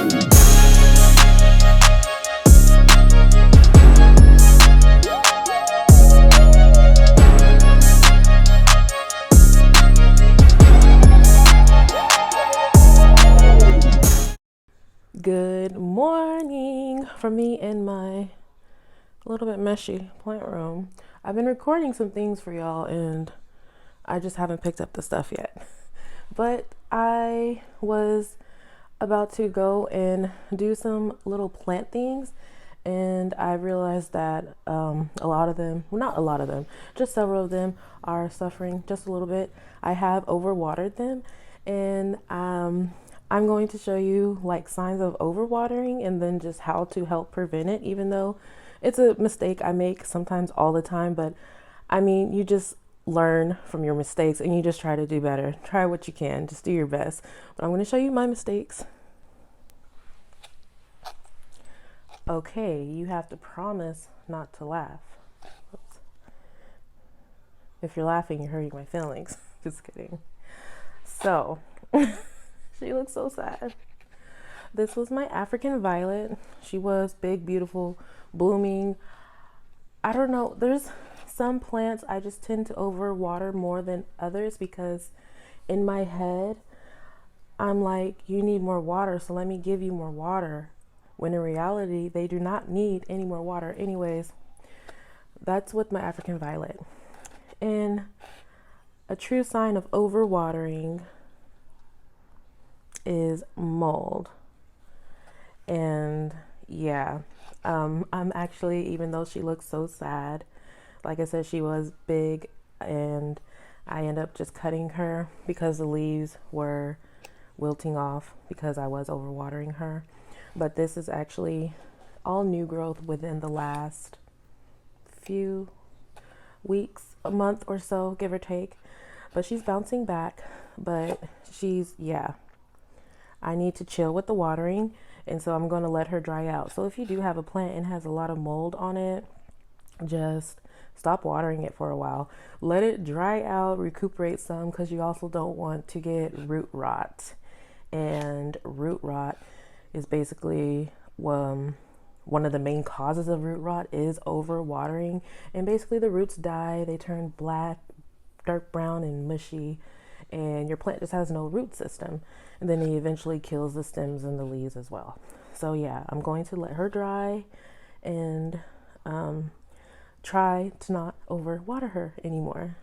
Good morning from me in my little bit messy plant room. I've been recording some things for y'all and I just haven't picked up the stuff yet. But I was about to go and do some little plant things, and I realized that a lot of them, well, not a lot of them, just several of them are suffering just a little bit. I have overwatered them, and I'm going to show you like signs of overwatering and then just how to help prevent it, even though it's a mistake I make sometimes all the time. But I mean, you just learn from your mistakes and you just try to do better. Try what you can, just do your best. But I'm going to show you my mistakes. Okay, you have to promise not to laugh. Oops. If you're laughing, you're hurting my feelings. Just kidding. So, she looks so sad. This was my African violet. She was big, beautiful, blooming. I don't know. There's some plants I just tend to overwater more than others because in my head, I'm like, you need more water, so let me give you more water. When in reality, they do not need any more water. Anyways, that's with my African violet. And a true sign of overwatering is mold. And yeah, I'm actually, even though she looks so sad, like I said, she was big, and I ended up just cutting her because the leaves were wilting off because I was overwatering her. But this is actually all new growth within the last few weeks, a month or so, give or take. But she's bouncing back, but yeah, I need to chill with the watering, and so I'm going to let her dry out. So if you do have a plant and has a lot of mold on it, just stop watering it for a while. Let it dry out, recuperate some, because you also don't want to get root rot. And root rot is basically one of the main causes of root rot is overwatering. And basically the roots die, they turn black, dark brown, and mushy, and your plant just has no root system. And then it eventually kills the stems and the leaves as well. So yeah, I'm going to let her dry and try to not overwater her anymore.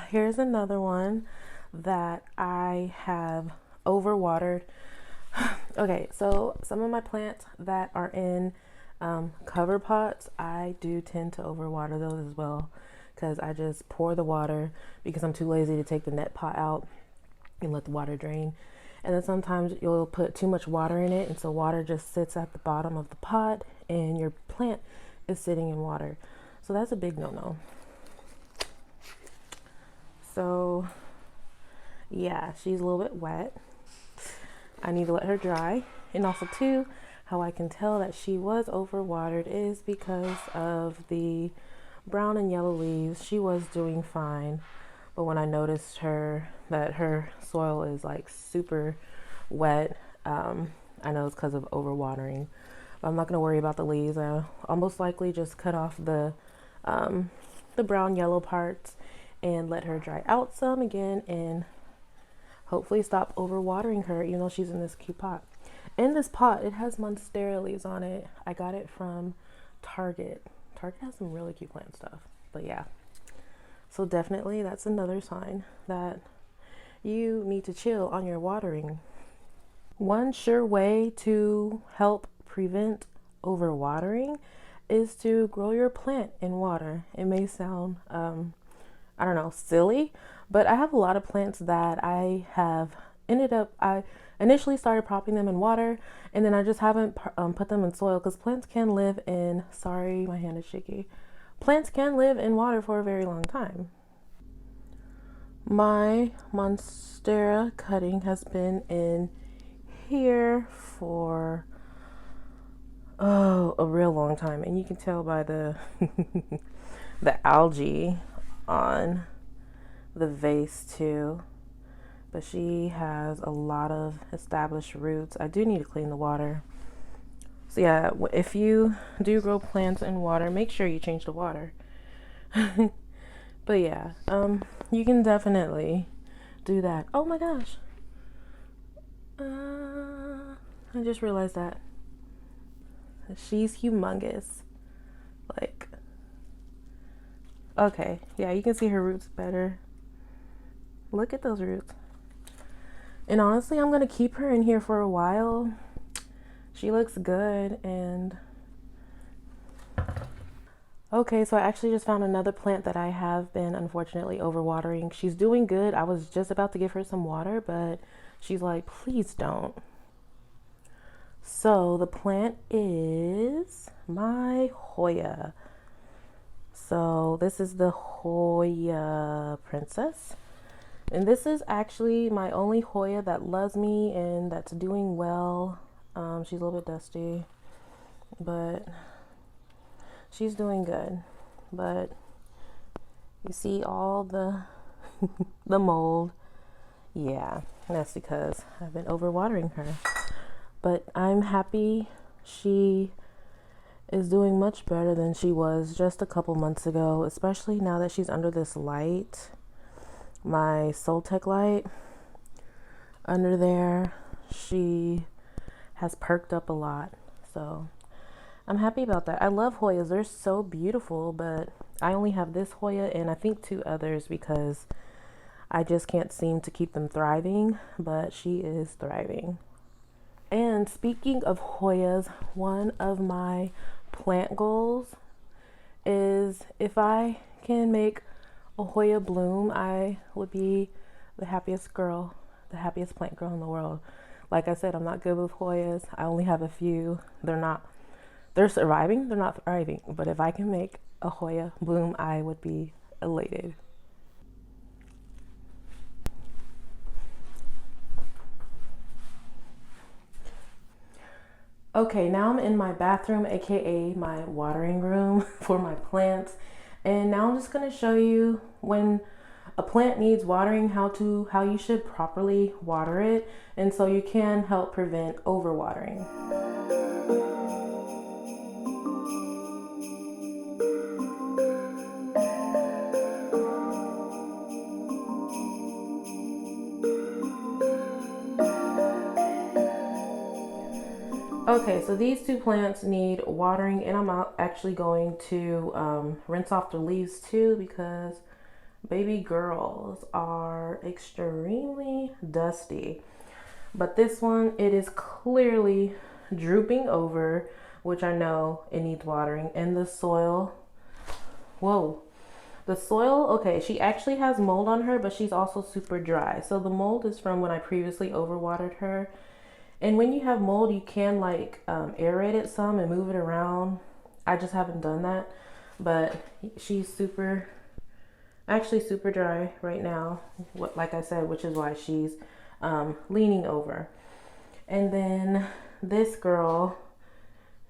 Here's another one that I have overwatered. Okay, so some of my plants that are in cover pots, I do tend to overwater those as well, because I just pour the water because I'm too lazy to take the net pot out and let the water drain. And then sometimes you'll put too much water in it, and so water just sits at the bottom of the pot and your plant is sitting in water. So that's a big no-no. So yeah, she's a little bit wet. I need to let her dry. And also too, how I can tell that she was overwatered is because of the brown and yellow leaves. She was doing fine, but when I noticed that her soil is like super wet, I know it's because of overwatering. But I'm not going to worry about the leaves. I'll most likely just cut off the brown yellow parts and let her dry out some again, and hopefully stop overwatering her, even though she's in this cute pot. In this pot, it has monstera leaves on it. I got it from Target. Target has some really cute plant stuff. But yeah, so definitely that's another sign that you need to chill on your watering. One sure way to help prevent overwatering is to grow your plant in water. It may sound I don't know, silly, but I have a lot of plants that I initially started propping them in water, and then I just haven't put them in soil, because plants can live in, sorry, my hand is shaky. Plants can live in water for a very long time. My monstera cutting has been in here for, a real long time, and you can tell by the the algae on the vase too. but she has a lot of established roots. I do need to clean the water. So yeah, if you do grow plants in water, make sure you change the water. But yeah, you can definitely do that. Oh my gosh. I just realized that. She's humongous. Like, okay, yeah, you can see her roots better. Look at those roots. And honestly, I'm gonna keep her in here for a while. She looks good. And okay, so I actually just found another plant that I have been unfortunately overwatering. She's doing good. I was just about to give her some water, but she's like, please don't. So the plant is my Hoya. So this is the Hoya princess. And this is actually my only Hoya that loves me and that's doing well. She's a little bit dusty, but she's doing good. But you see all the the mold. Yeah, that's because I've been overwatering her. But I'm happy she is doing much better than she was just a couple months ago, especially now that she's under this light, my Soltech light under there. She has perked up a lot, so I'm happy about that. I love Hoyas. They're so beautiful, but I only have this Hoya and I think 2 others because I just can't seem to keep them thriving, but she is thriving. And speaking of Hoyas, one of my plant goals is if I can make a Hoya bloom, I would be the happiest girl, the happiest plant girl in the world. Like I said, I'm not good with Hoyas. I only have a few. They're surviving, they're not thriving. But if I can make a Hoya bloom, I would be elated. Okay, now I'm in my bathroom, aka my watering room for my plants. And now I'm just gonna show you when a plant needs watering, how you should properly water it, and so you can help prevent overwatering. Okay, so these 2 plants need watering, and I'm actually going to rinse off the leaves too because baby girls are extremely dusty. But this one, it is clearly drooping over, which I know it needs watering. And the soil, whoa, the soil, okay, she actually has mold on her, but she's also super dry. So the mold is from when I previously overwatered her. And when you have mold, you can like aerate it some and move it around. I just haven't done that, but she's actually super dry right now, like I said, which is why she's leaning over. And then this girl,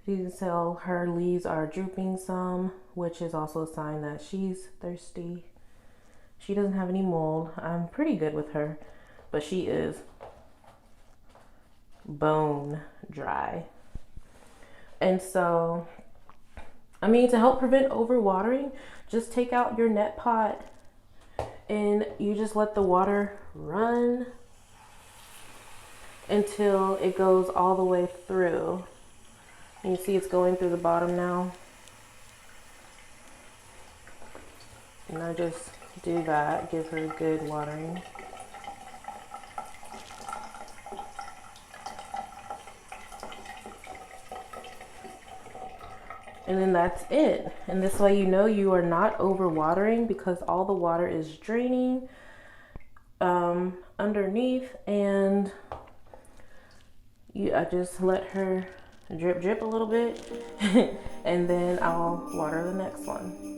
you can tell her leaves are drooping some, which is also a sign that she's thirsty. She doesn't have any mold. I'm pretty good with her, but she is bone dry. And so, I mean, to help prevent overwatering, just take out your net pot and you just let the water run until it goes all the way through. And you see it's going through the bottom now. And I just do that, give her good watering. And then that's it. And this way you know you are not overwatering because all the water is draining underneath. And I just let her drip a little bit and then I'll water the next one.